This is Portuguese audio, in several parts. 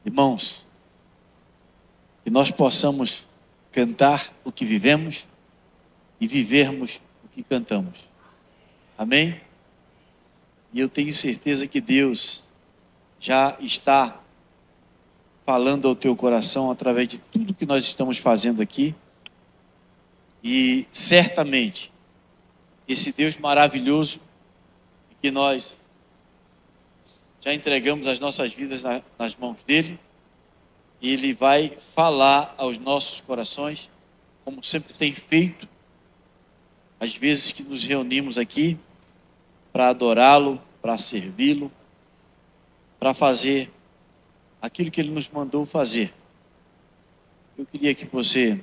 Irmãos, que nós possamos cantar o que vivemos e vivermos o que cantamos. Amém? E eu tenho certeza que Deus já está falando ao teu coração através de tudo que nós estamos fazendo aqui. E certamente, esse Deus maravilhoso, que nós já entregamos as nossas vidas nas mãos dele, e ele vai falar aos nossos corações, como sempre tem feito, às vezes que nos reunimos aqui, para adorá-lo, para servi-lo, para fazer aquilo que ele nos mandou fazer. Eu queria que você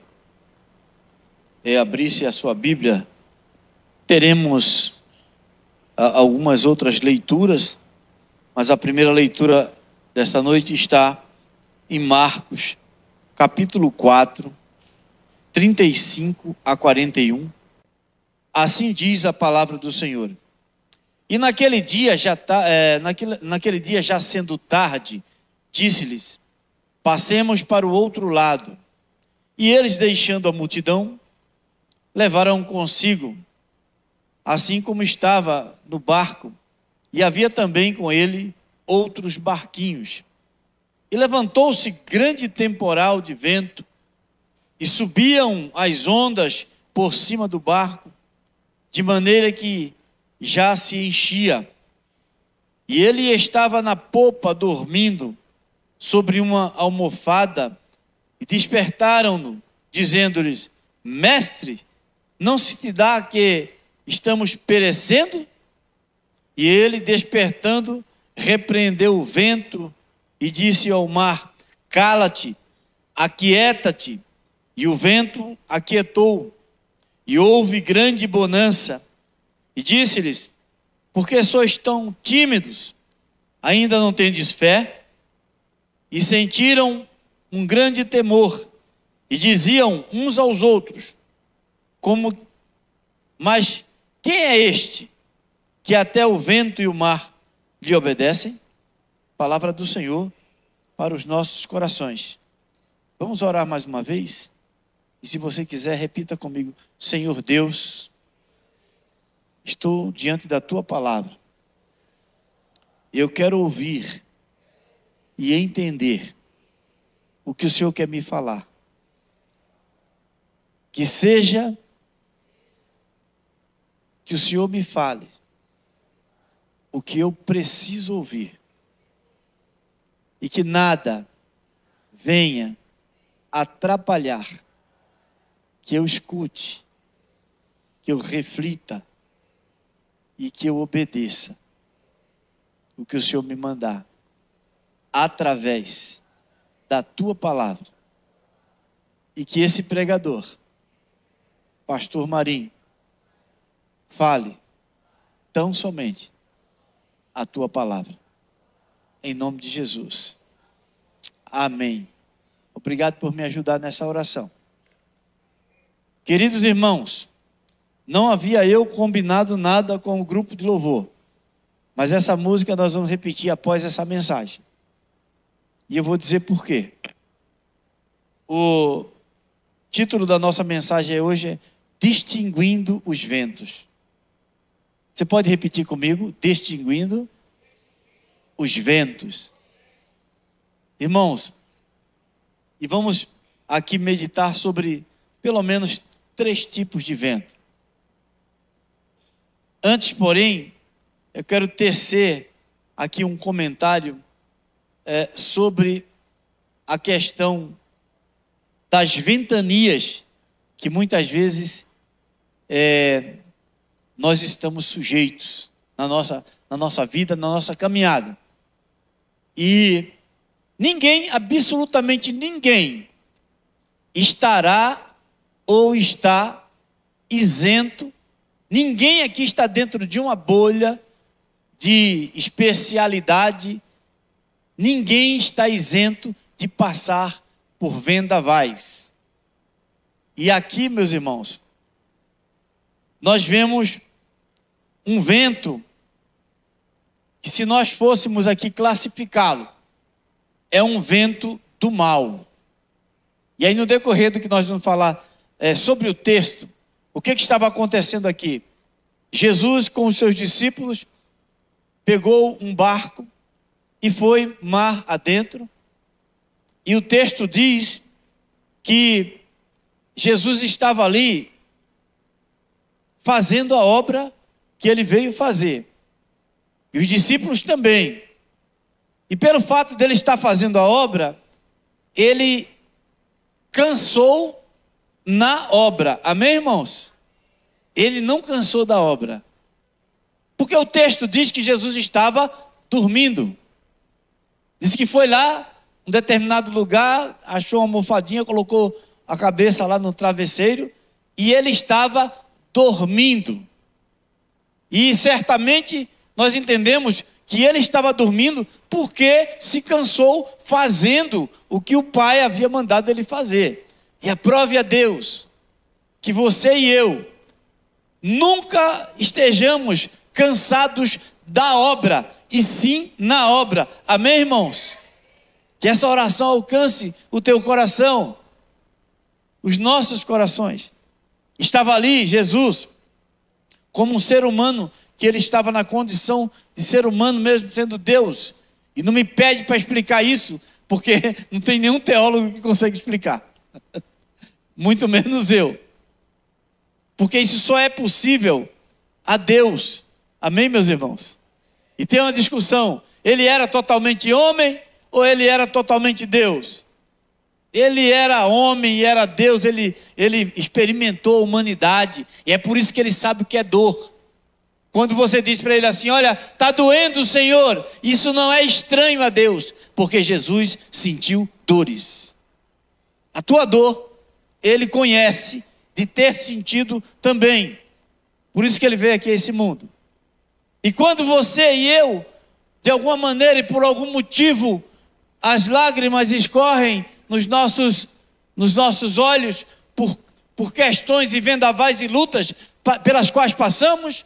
abrisse a sua Bíblia. Teremos algumas outras leituras, mas a primeira leitura desta noite está em Marcos, capítulo 4, 35 a 41. Assim diz a palavra do Senhor. E naquele dia já sendo tarde, disse-lhes: passemos para o outro lado. E eles, deixando a multidão, levaram consigo, assim como estava no barco, e havia também com ele outros barquinhos. E levantou-se grande temporal de vento, e subiam as ondas por cima do barco, de maneira que já se enchia. E ele estava na popa dormindo sobre uma almofada, e despertaram-no, dizendo-lhes: mestre, não se te dá que estamos perecendo? E ele, despertando, repreendeu o vento e disse ao mar: cala-te, aquieta-te. E o vento aquietou, e houve grande bonança. E disse-lhes: por que sois tão tímidos? Ainda não tendes fé? E sentiram um grande temor, e diziam uns aos outros: mas quem é este, que até o vento e o mar lhe obedecem? Palavra do Senhor para os nossos corações. Vamos orar mais uma vez? E se você quiser, repita comigo: Senhor Deus, estou diante da tua palavra. Eu quero ouvir e entender o que o Senhor quer me falar. Que seja que o Senhor me fale o que eu preciso ouvir, e que nada venha atrapalhar que eu escute, que eu reflita e que eu obedeça o que o Senhor me mandar, através da tua palavra. E que esse pregador, pastor Marinho, fale tão somente a tua palavra. Em nome de Jesus. Amém. Obrigado por me ajudar nessa oração. Queridos irmãos, não havia eu combinado nada com o grupo de louvor, mas essa música nós vamos repetir após essa mensagem. E eu vou dizer por quê. O título da nossa mensagem hoje é Distinguindo os Ventos. Você pode repetir comigo? Distinguindo os ventos. Irmãos, e vamos aqui meditar sobre pelo menos 3 tipos de vento. Antes, porém, eu quero tecer aqui um comentário sobre a questão das ventanias que muitas vezes nós estamos sujeitos na nossa vida, na nossa caminhada. E ninguém, absolutamente ninguém, estará ou está isento. Ninguém aqui está dentro de uma bolha de especialidade. Ninguém está isento de passar por vendavais. E aqui, meus irmãos, nós vemos um vento que, se nós fôssemos aqui classificá-lo, é um vento do mal. E aí no decorrer do que nós vamos falar sobre o texto, o que estava acontecendo aqui? Jesus com os seus discípulos pegou um barco e foi mar adentro. E o texto diz que Jesus estava ali fazendo a obra que ele veio fazer. E os discípulos também. E pelo fato dele estar fazendo a obra, ele cansou na obra. Amém, irmãos? Ele não cansou da obra. Porque o texto diz que Jesus estava dormindo. Diz que foi lá, em um determinado lugar, achou uma almofadinha, colocou a cabeça lá no travesseiro, e ele estava dormindo. E certamente nós entendemos que ele estava dormindo porque se cansou fazendo o que o Pai havia mandado ele fazer. E aprove a Deus que você e eu nunca estejamos cansados da obra, e sim na obra. Amém, irmãos? Que essa oração alcance o teu coração, os nossos corações. Estava ali Jesus, como um ser humano, que ele estava na condição de ser humano mesmo sendo Deus. E não me pede para explicar isso, porque não tem nenhum teólogo que consegue explicar. Muito menos eu. Porque isso só é possível a Deus. Amém, meus irmãos? E tem uma discussão, ele era totalmente homem ou ele era totalmente Deus? Ele era homem e era Deus, ele experimentou a humanidade, e é por isso que ele sabe o que é dor. Quando você diz para ele assim, olha, está doendo, Senhor, isso não é estranho a Deus, porque Jesus sentiu dores. A tua dor, ele conhece, de ter sentido também. Por isso que ele veio aqui a esse mundo. E quando você e eu, de alguma maneira e por algum motivo, as lágrimas escorrem nos nossos olhos, por questões e vendavais e lutas pelas quais passamos,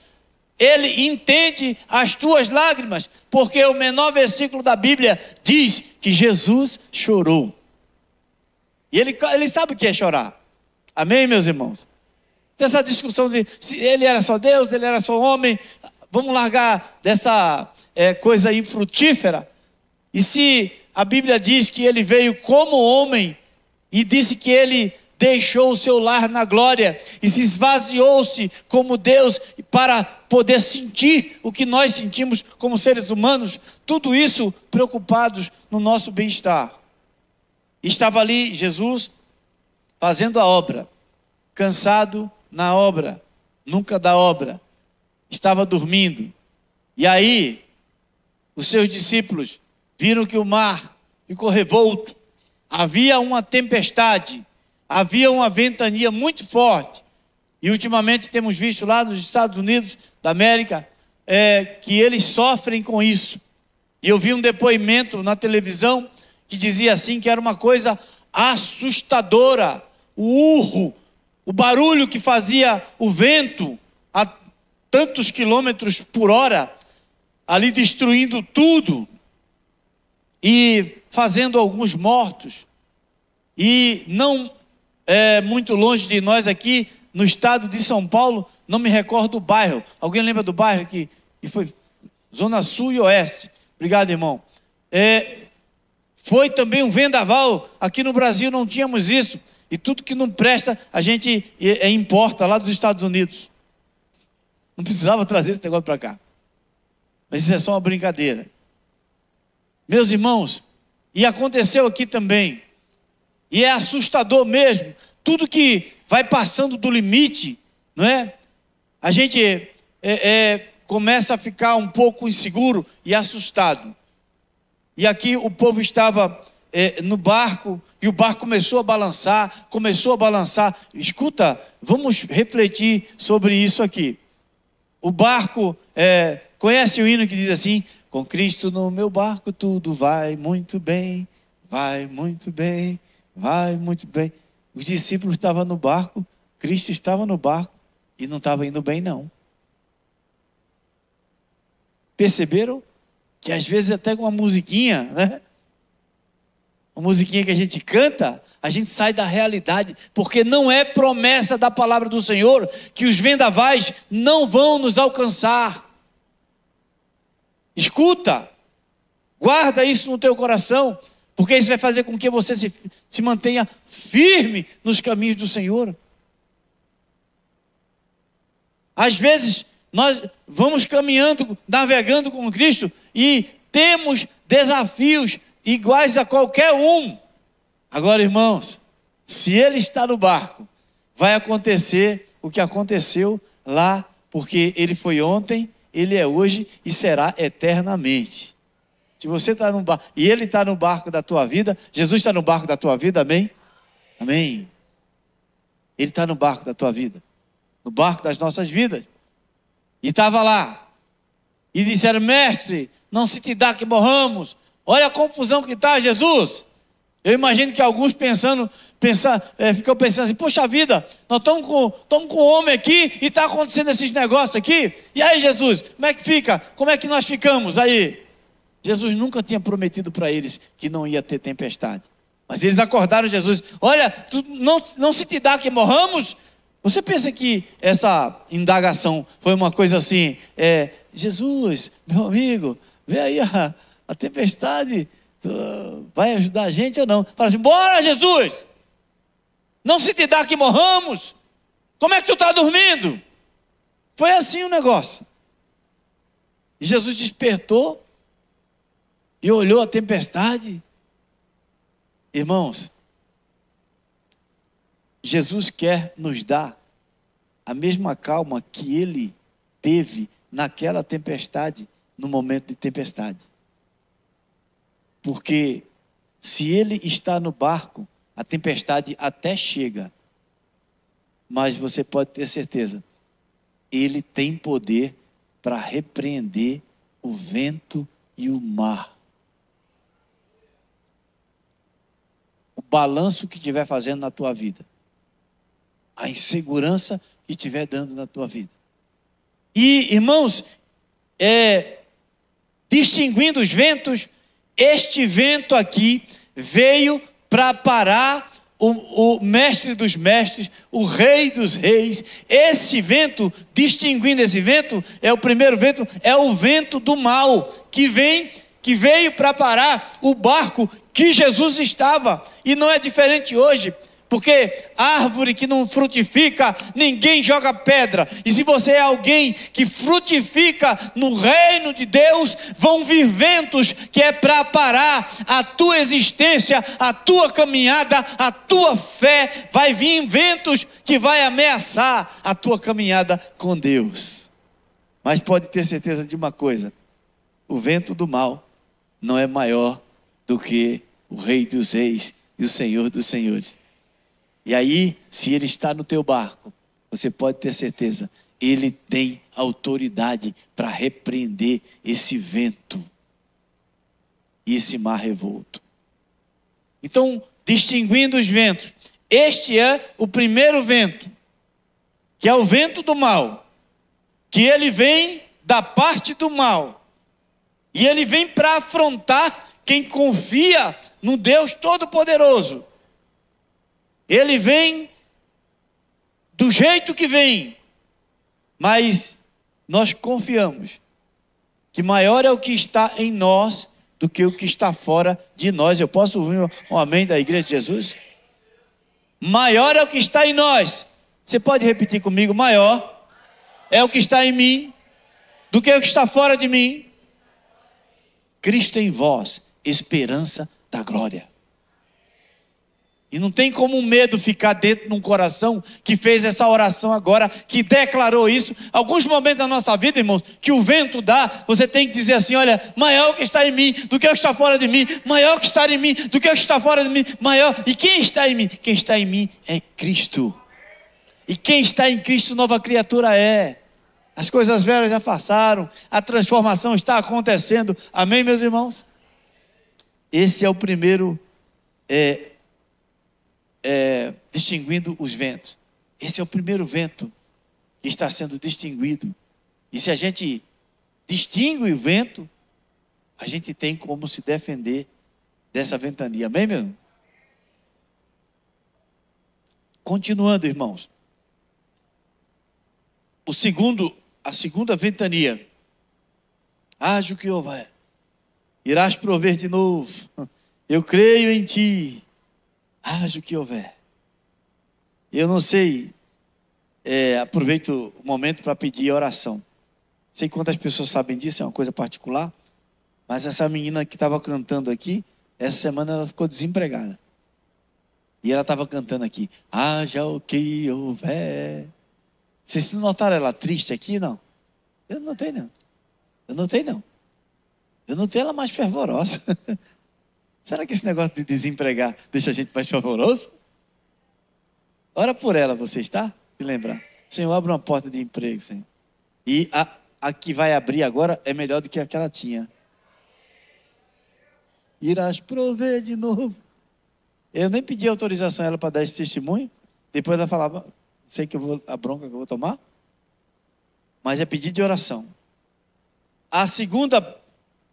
ele entende as tuas lágrimas, porque o menor versículo da Bíblia diz que Jesus chorou. E ele sabe o que é chorar. Amém, meus irmãos? Tem essa discussão de se ele era só Deus, ele era só homem. Vamos largar dessa coisa infrutífera. E se a Bíblia diz que ele veio como homem e disse que ele deixou o seu lar na glória e se esvaziou-se como Deus para poder sentir o que nós sentimos como seres humanos, tudo isso preocupados no nosso bem-estar. Estava ali Jesus fazendo a obra, cansado na obra, nunca da obra, estava dormindo. E aí, os seus discípulos viram que o mar ficou revolto, havia uma tempestade, havia uma ventania muito forte. E ultimamente temos visto lá nos Estados Unidos da América que eles sofrem com isso. E eu vi um depoimento na televisão que dizia assim, que era uma coisa assustadora, o urro, o barulho que fazia o vento a tantos quilômetros por hora, ali destruindo tudo e fazendo alguns mortos. E não muito longe de nós aqui, no estado de São Paulo, não me recordo do bairro. Alguém lembra do bairro que foi Zona Sul e Oeste? Obrigado, irmão. Foi também um vendaval. Aqui no Brasil não tínhamos isso. E tudo que não presta, a gente importa lá dos Estados Unidos. Não precisava trazer esse negócio para cá. Mas isso é só uma brincadeira. Meus irmãos, e aconteceu aqui também. E é assustador mesmo. Tudo que vai passando do limite, não é? A gente começa a ficar um pouco inseguro e assustado. E aqui o povo estava no barco, e o barco começou a balançar. Escuta, vamos refletir sobre isso aqui. O barco, conhece o hino que diz assim: com Cristo no meu barco tudo vai muito bem, vai muito bem, vai muito bem. Os discípulos estavam no barco, Cristo estava no barco e não estava indo bem não. Perceberam? Que às vezes até com uma musiquinha, né? a musiquinha que a gente canta, a gente sai da realidade, porque não é promessa da palavra do Senhor que os vendavais não vão nos alcançar. Escuta, guarda isso no teu coração, porque isso vai fazer com que você se mantenha firme nos caminhos do Senhor. Às vezes, nós vamos caminhando, navegando com Cristo e temos desafios iguais a qualquer um. Agora, irmãos, se Ele está no barco, vai acontecer o que aconteceu lá, porque Ele foi ontem, Ele é hoje e será eternamente. Se você está no barco, e Ele está no barco da tua vida, Jesus está no barco da tua vida, amém? Amém. Ele está no barco da tua vida, no barco das nossas vidas. E estava lá, e disseram: mestre, não se te dá que morramos, olha a confusão que está, Jesus. Eu imagino que alguns ficam pensando assim: poxa vida, nós estamos com um homem aqui e está acontecendo esses negócios aqui, e aí Jesus, como é que fica? Como é que nós ficamos aí? Jesus nunca tinha prometido para eles que não ia ter tempestade, mas eles acordaram Jesus: olha, não se te dá que morramos? Você pensa que essa indagação foi uma coisa assim, Jesus, meu amigo, vê aí a tempestade, tu vai ajudar a gente ou não? Fala assim: bora Jesus, não se te dá que morramos? Como é que tu está dormindo? Foi assim o negócio. E Jesus despertou e olhou a tempestade. Irmãos, Jesus quer nos dar a mesma calma que Ele teve naquela tempestade, no momento de tempestade. Porque se Ele está no barco, a tempestade até chega, mas você pode ter certeza, Ele tem poder para repreender o vento e o mar. O balanço que estiver fazendo na tua vida, a insegurança que estiver dando na tua vida. E, irmãos, distinguindo os ventos, este vento aqui veio para parar o mestre dos mestres, o rei dos reis. Esse vento, distinguindo esse vento, o primeiro vento, é o vento do mal, que veio para parar o barco que Jesus estava. E não é diferente hoje, porque árvore que não frutifica, ninguém joga pedra. E se você é alguém que frutifica no reino de Deus, vão vir ventos que é para parar a tua existência, a tua caminhada, a tua fé. Vai vir ventos que vai ameaçar a tua caminhada com Deus. Mas pode ter certeza de uma coisa: o vento do mal não é maior do que o Rei dos Reis e o Senhor dos Senhores. E aí, se Ele está no teu barco, você pode ter certeza, Ele tem autoridade para repreender esse vento e esse mar revolto. Então, distinguindo os ventos, este é o primeiro vento, que é o vento do mal, que ele vem da parte do mal, e ele vem para afrontar quem confia no Deus Todo-Poderoso. Ele vem do jeito que vem, mas nós confiamos que maior é o que está em nós do que o que está fora de nós. Eu posso ouvir um amém da Igreja de Jesus? Maior é o que está em nós. Você pode repetir comigo? Maior é o que está em mim do que o que está fora de mim. Cristo em vós, esperança da glória. E não tem como o medo ficar dentro de um coração que fez essa oração agora, que declarou isso. Alguns momentos da nossa vida, irmãos, que o vento dá, você tem que dizer assim: olha, maior o que está em mim do que o que está fora de mim, maior o que está em mim do que o que está fora de mim, maior. E quem está em mim? Quem está em mim é Cristo. E quem está em Cristo, nova criatura é. As coisas velhas já passaram, a transformação está acontecendo. Amém, meus irmãos? Esse é o primeiro, distinguindo os ventos. Esse é o primeiro vento que está sendo distinguido. E se a gente distingue o vento, a gente tem como se defender dessa ventania. Amém, meu irmão? Continuando, irmãos. A segunda ventania. Haja o que houver, irás prover de novo. Eu creio em ti. Haja o que houver. Eu não sei, aproveito o momento para pedir oração. Sei quantas pessoas sabem disso, é uma coisa particular. Mas essa menina que estava cantando aqui, essa semana ela ficou desempregada. E ela estava cantando aqui. Haja o que houver. Vocês não notaram ela triste aqui, não? Eu não notei, não. Eu notei ela mais fervorosa. Será que esse negócio de desempregar deixa a gente mais fervoroso? Ora por ela, você está? Se lembrar. Senhor, abre uma porta de emprego, Senhor. E a que vai abrir agora é melhor do que a que ela tinha. Irás prover de novo. Eu nem pedi autorização a ela para dar esse testemunho. Depois ela falava, sei que a bronca que eu vou tomar. Mas é pedido de oração.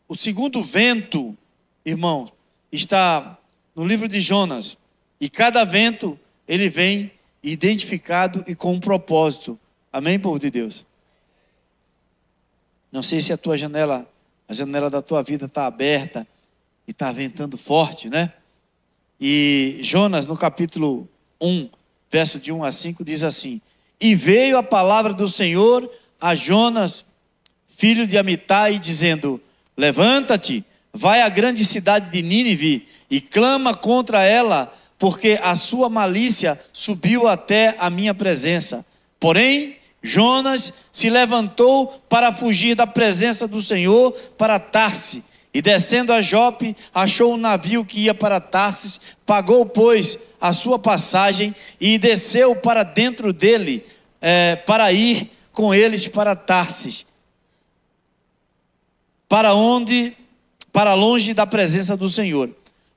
O segundo vento, irmão, está no livro de Jonas. E cada vento, ele vem identificado e com um propósito. Amém, povo de Deus? Não sei se a janela da tua vida está aberta e está ventando forte, né? E Jonas, no capítulo 1, verso de 1 a 5, diz assim: E veio a palavra do Senhor a Jonas, filho de Amitai, dizendo: Levanta-te, vai à grande cidade de Nínive e clama contra ela, porque a sua malícia subiu até a minha presença. Porém, Jonas se levantou para fugir da presença do Senhor para Tarse, e descendo a Jope, achou um navio que ia para Tarsis, pagou, pois, a sua passagem e desceu para dentro dele, para ir com eles para Tarsis, para longe da presença do Senhor.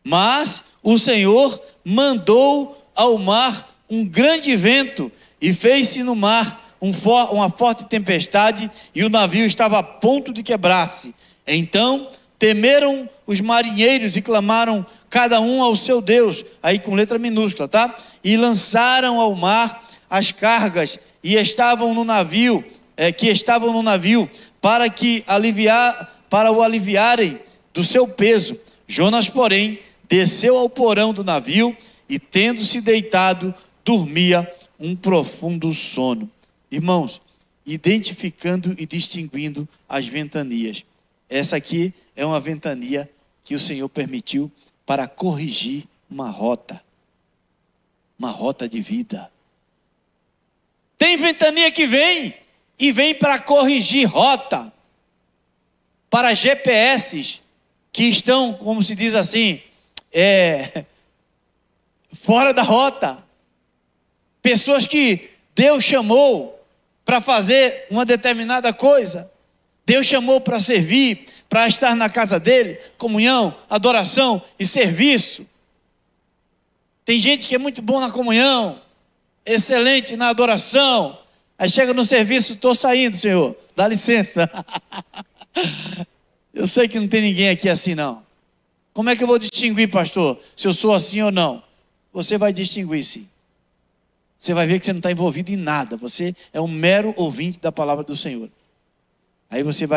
Mas o Senhor mandou ao mar um grande vento e fez-se no mar uma forte tempestade, e o navio estava a ponto de quebrar-se. Então temeram os marinheiros e clamaram cada um ao seu Deus, aí com letra minúscula, tá? E lançaram ao mar as cargas que estavam no navio, para o aliviarem do seu peso. Jonas, porém, desceu ao porão do navio e, tendo-se deitado, dormia um profundo sono. Irmãos, identificando e distinguindo as ventanias. Essa aqui é uma ventania que o Senhor permitiu para corrigir uma rota de vida. Tem ventania que vem para corrigir rota, para GPS que estão, como se diz assim, fora da rota. Pessoas que Deus chamou para fazer uma determinada coisa. Deus chamou para servir, para estar na casa dele, comunhão, adoração e serviço. Tem gente que é muito bom na comunhão, excelente na adoração, aí chega no serviço: estou saindo, Senhor, dá licença. Eu sei que não tem ninguém aqui assim, não. Como é que eu vou distinguir, pastor, se eu sou assim ou não? Você vai distinguir, sim. Você vai ver que você não está envolvido em nada. Você é um mero ouvinte da palavra do Senhor. Aí você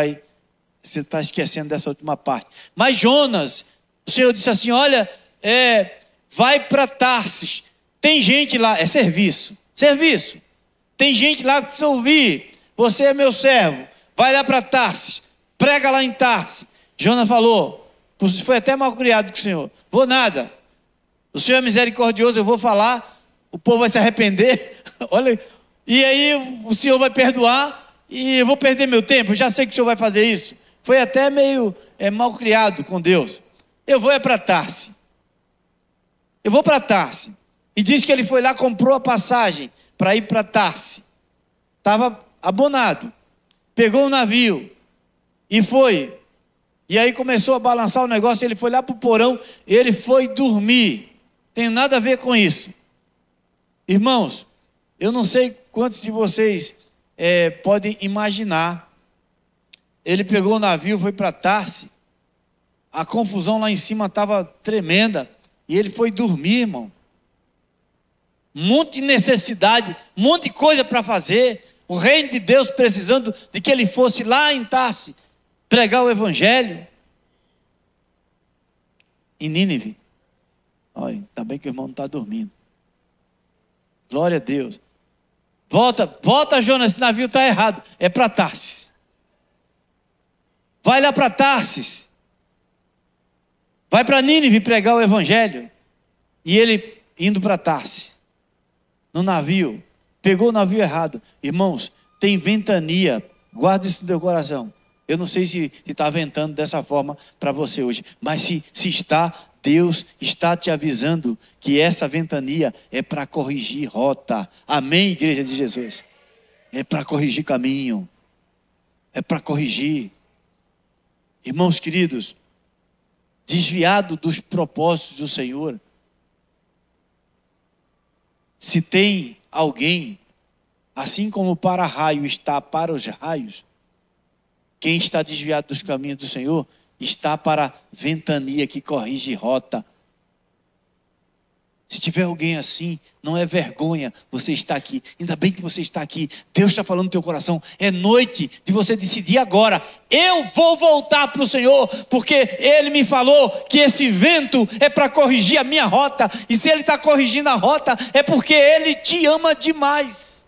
está esquecendo dessa última parte. Mas Jonas, o Senhor disse assim: olha, vai para Tarsis. Tem gente lá, é serviço. Tem gente lá que precisa ouvir. Você é meu servo. Vai lá para Tarsis. Prega lá em Tarsis. Jonas falou: foi até mal criado com o Senhor. Vou nada. O Senhor é misericordioso, eu vou falar. O povo vai se arrepender. Olha, e aí o Senhor vai perdoar. E eu vou perder meu tempo. Eu já sei que o Senhor vai fazer isso. Foi até meio mal criado com Deus. Eu vou para Tarsis. E diz que ele foi lá, comprou a passagem para ir para Tarsis. Estava abonado. Pegou o navio e foi. E aí começou a balançar o negócio. Ele foi lá para o porão. Ele foi dormir. Tem nada a ver com isso. Irmãos, eu não sei quantos de vocês podem imaginar. Ele pegou o navio, foi para Tarsis. A confusão lá em cima estava tremenda. E ele foi dormir, irmão. Um monte de necessidade, um monte de coisa para fazer. O reino de Deus precisando de que ele fosse lá em Tarsis pregar o evangelho. Em Nínive. Olha, ainda bem que o irmão não está dormindo. Glória a Deus. Volta, Jonas, esse navio está errado. É para Tarsis. Vai lá para Tarsis. Vai para Nínive pregar o evangelho. E ele indo para Tarsis. No navio. Pegou o navio errado. Irmãos, tem ventania. Guarda isso no teu coração. Eu não sei se está ventando dessa forma para você hoje. Mas se está, Deus está te avisando que essa ventania é para corrigir rota. Amém, igreja de Jesus? É para corrigir caminho. É para corrigir. Irmãos queridos, desviado dos propósitos do Senhor. Se tem alguém, assim como o para-raio está para os raios, quem está desviado dos caminhos do Senhor, está para a ventania que corrige rota. Se tiver alguém assim, não é vergonha você estar aqui. Ainda bem que você está aqui. Deus está falando no teu coração. É noite de você decidir agora. Eu vou voltar para o Senhor, porque Ele me falou que esse vento é para corrigir a minha rota. E se Ele está corrigindo a rota, é porque Ele te ama demais.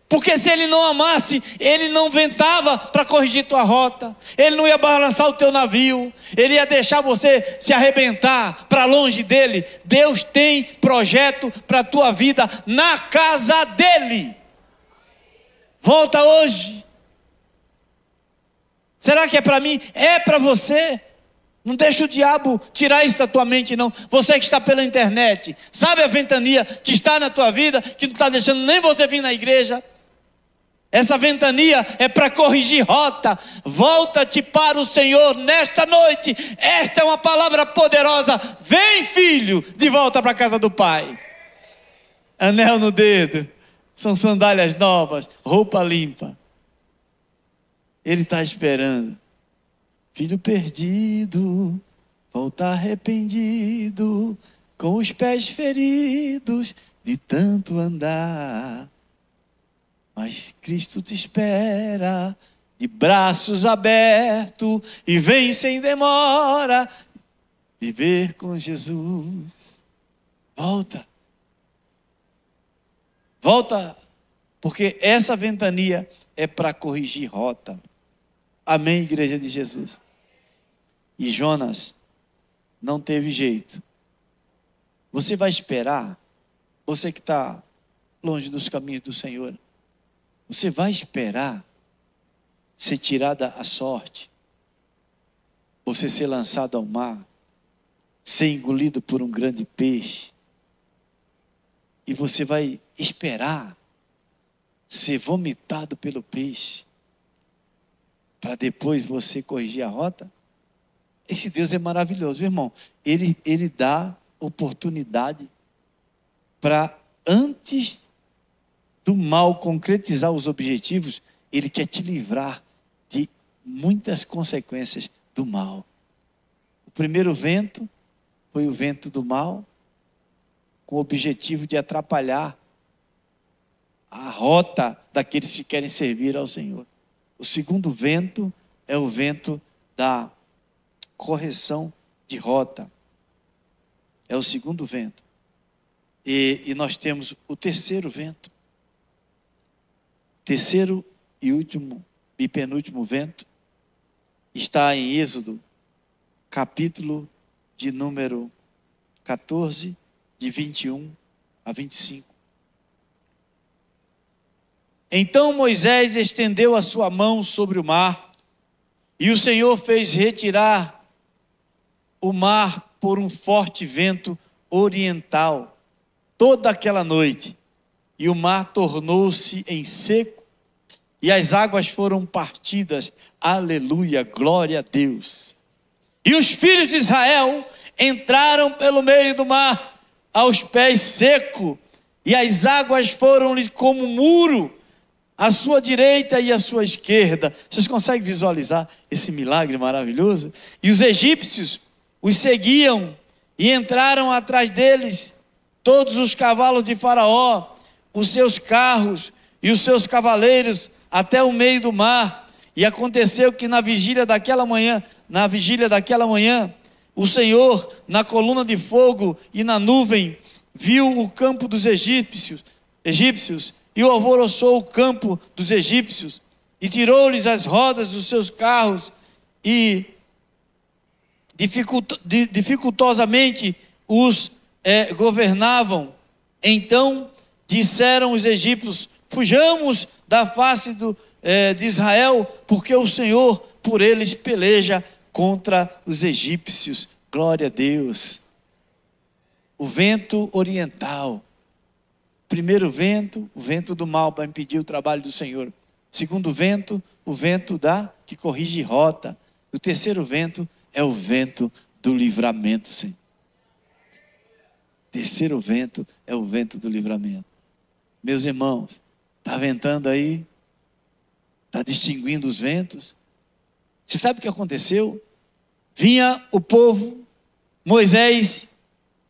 Porque se Ele não amasse, Ele não ventava para corrigir tua rota. Ele não ia balançar o teu navio. Ele ia deixar você se arrebentar para longe dEle. Deus tem projeto para a tua vida na casa dEle. Volta hoje. Será que é para mim? É para você. Não deixa o diabo tirar isso da tua mente, não. Você que está pela internet, sabe a ventania que está na tua vida, que não está deixando nem você vir na igreja? Essa ventania é para corrigir rota. Volta-te para o Senhor nesta noite. Esta é uma palavra poderosa. Vem, filho, de volta para a casa do Pai. Anel no dedo. São sandálias novas, roupa limpa. Ele está esperando. Filho perdido, volta arrependido, com os pés feridos de tanto andar. Mas Cristo te espera, de braços abertos, e vem sem demora, viver com Jesus. Volta. Volta, porque essa ventania é para corrigir rota. Amém, igreja de Jesus? E Jonas não teve jeito. Você vai esperar, você que está longe dos caminhos do Senhor, você vai esperar ser tirada a sorte, você ser lançado ao mar, ser engolido por um grande peixe, e você vai esperar ser vomitado pelo peixe, para depois você corrigir a rota? Esse Deus é maravilhoso, irmão. Ele dá oportunidade para, antes do mal concretizar os objetivos, Ele quer te livrar de muitas consequências do mal. O primeiro vento foi o vento do mal, com o objetivo de atrapalhar a rota daqueles que querem servir ao Senhor. O segundo vento é o vento da correção de rota. É o segundo vento. E nós temos o terceiro vento. Terceiro e último e penúltimo vento está em Êxodo, capítulo de número 14, de 21 a 25. Então Moisés estendeu a sua mão sobre o mar, e o Senhor fez retirar o mar por um forte vento oriental toda aquela noite, e o mar tornou-se em seco, e as águas foram partidas. Aleluia, glória a Deus. E os filhos de Israel entraram pelo meio do mar aos pés seco, e as águas foram-lhe como um muro à sua direita e à sua esquerda. Vocês conseguem visualizar esse milagre maravilhoso? E os egípcios os seguiam e entraram atrás deles, todos os cavalos de Faraó, os seus carros e os seus cavaleiros, até o meio do mar. E aconteceu que na vigília daquela manhã, o Senhor, na coluna de fogo e na nuvem, viu o campo dos egípcios e alvoroçou o campo dos egípcios, e tirou-lhes as rodas dos seus carros, e dificultosamente os governavam. Então disseram os egípcios: fujamos da face de Israel, porque o Senhor por eles peleja contra os egípcios. Glória a Deus. O vento oriental. Primeiro vento, o vento do mal para impedir o trabalho do Senhor. Segundo vento, o vento que corrige rota. O terceiro vento é o vento do livramento, Senhor. Terceiro vento é o vento do livramento. Meus irmãos, está ventando aí? Está distinguindo os ventos? Você sabe o que aconteceu? Vinha o povo, Moisés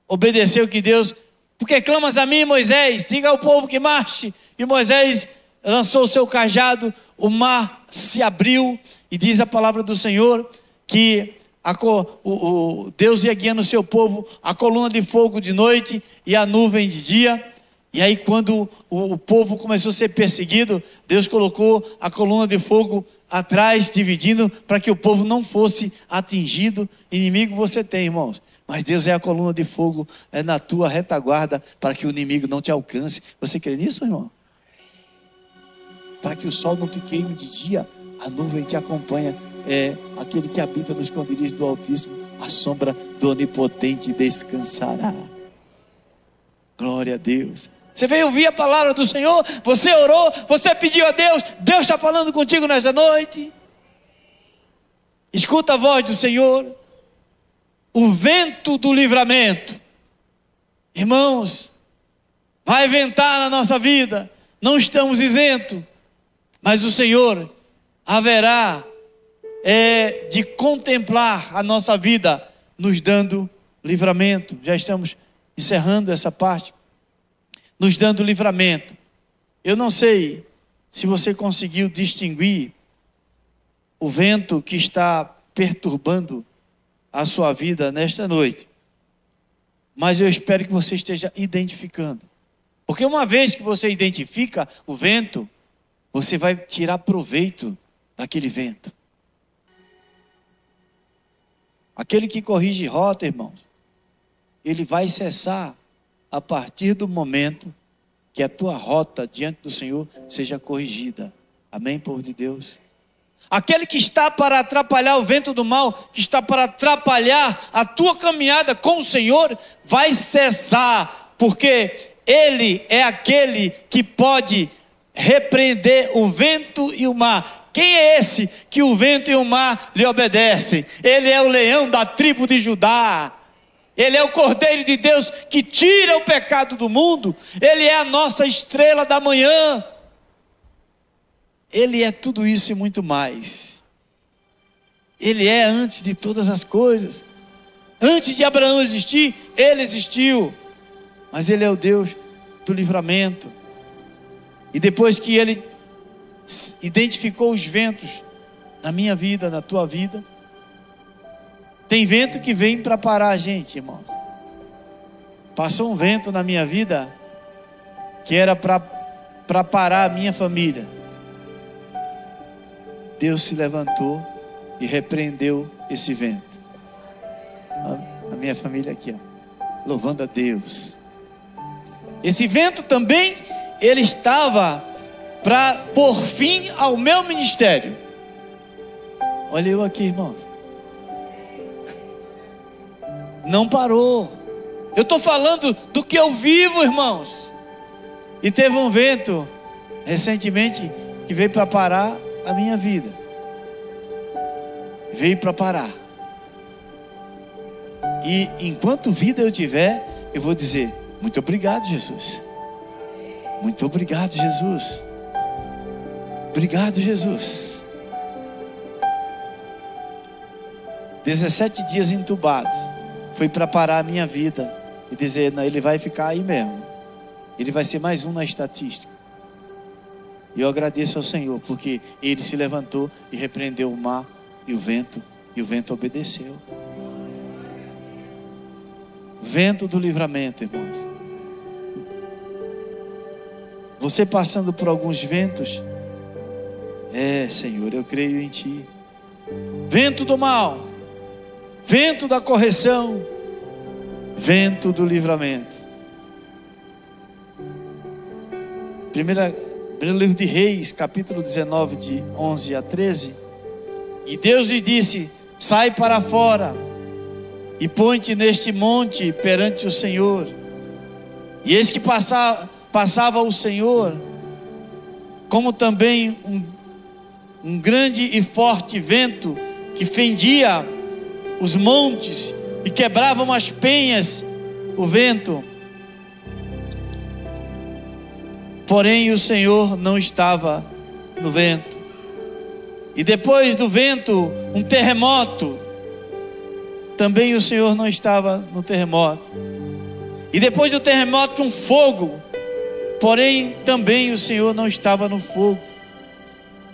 obedeceu que Deus... Porque clamas a mim, Moisés? Diga ao povo que marche. E Moisés lançou o seu cajado, o mar se abriu, e diz a palavra do Senhor que Deus ia guiando o seu povo, a coluna de fogo de noite e a nuvem de dia. E aí quando o povo começou a ser perseguido, Deus colocou a coluna de fogo atrás, dividindo, para que o povo não fosse atingido. Inimigo você tem, irmãos, mas Deus é a coluna de fogo, é na tua retaguarda, para que o inimigo não te alcance. Você crê nisso, irmão? Para que o sol não te queime de dia, a nuvem te acompanha. É aquele que habita no esconderijo do Altíssimo, a sombra do Onipotente descansará. Glória a Deus. Você veio ouvir a palavra do Senhor, você orou, você pediu a Deus, Deus está falando contigo nessa noite. Escuta a voz do Senhor. O vento do livramento. Irmãos, vai ventar na nossa vida, não estamos isentos, mas o Senhor haverá de contemplar a nossa vida, nos dando livramento. Já estamos encerrando essa parte. Nos dando livramento. Eu não sei se você conseguiu distinguir o vento que está perturbando a sua vida nesta noite, mas eu espero que você esteja identificando, porque uma vez que você identifica o vento, você vai tirar proveito daquele vento. Aquele que corrige rota, irmãos, ele vai cessar a partir do momento que a tua rota diante do Senhor seja corrigida. Amém, povo de Deus? Aquele que está para atrapalhar o vento do mal, que está para atrapalhar a tua caminhada com o Senhor, vai cessar, porque Ele é aquele que pode repreender o vento e o mar. Quem é esse que o vento e o mar lhe obedecem? Ele é o leão da tribo de Judá. Ele é o Cordeiro de Deus que tira o pecado do mundo. Ele é a nossa estrela da manhã. Ele é tudo isso e muito mais. Ele é antes de todas as coisas. Antes de Abraão existir, Ele existiu. Mas Ele é o Deus do livramento. E depois que Ele identificou os ventos na minha vida, na tua vida, tem vento que vem para parar a gente, irmãos. Passou um vento na minha vida que era para parar a minha família. Deus se levantou e repreendeu esse vento. A minha família aqui, ó, louvando a Deus. Esse vento também, ele estava para pôr fim ao meu ministério. Olha eu aqui, irmãos. Não parou. Eu estou falando do que eu vivo, irmãos. E teve um vento recentemente que veio para parar a minha vida. Veio para parar. E enquanto vida eu tiver, eu vou dizer: muito obrigado, Jesus. Muito obrigado, Jesus. Obrigado, Jesus. 17 dias entubado. Foi para parar a minha vida e dizer, não, ele vai ficar aí mesmo. Ele vai ser mais um na estatística. E eu agradeço ao Senhor, porque Ele se levantou e repreendeu o mar e o vento obedeceu. Vento do livramento, irmãos. Você passando por alguns ventos, Senhor, eu creio em Ti. Vento do mal, vento da correção, vento do livramento. Primeiro livro de Reis, capítulo 19, de 11 a 13. E Deus lhe disse: sai para fora e põe-te neste monte perante o Senhor. E eis que passava o Senhor, como também um grande e forte vento que fendia os montes e quebravam as penhas, o vento. Porém o Senhor não estava no vento. E depois do vento, um terremoto. Também o Senhor não estava no terremoto. E depois do terremoto, um fogo. Porém também o Senhor não estava no fogo.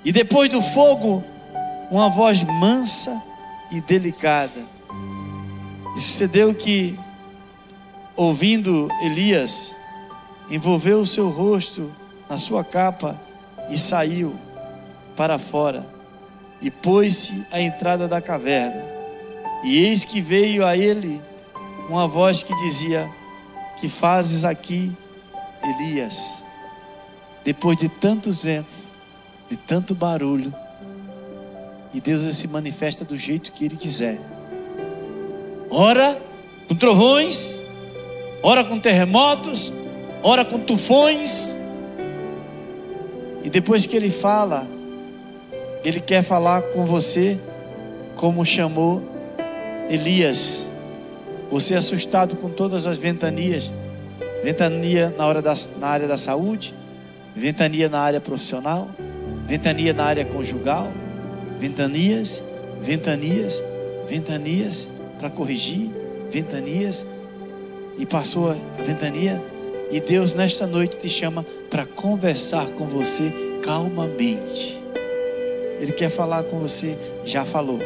E depois do fogo, uma voz mansa e delicada. E sucedeu que, ouvindo Elias, envolveu o seu rosto na sua capa e saiu para fora e pôs-se à entrada da caverna. E eis que veio a ele uma voz que dizia: que fazes aqui, Elias? Depois de tantos ventos, de tanto barulho, e Deus se manifesta do jeito que Ele quiser. Ora com trovões, ora com terremotos, ora com tufões. E depois que Ele fala, Ele quer falar com você como chamou Elias. Você é assustado com todas as ventanias. Ventania na área da saúde, ventania na área profissional, ventania na área conjugal, ventanias para corrigir, ventanias. E passou a ventania. E Deus nesta noite te chama para conversar com você calmamente. Ele quer falar com você, já falou.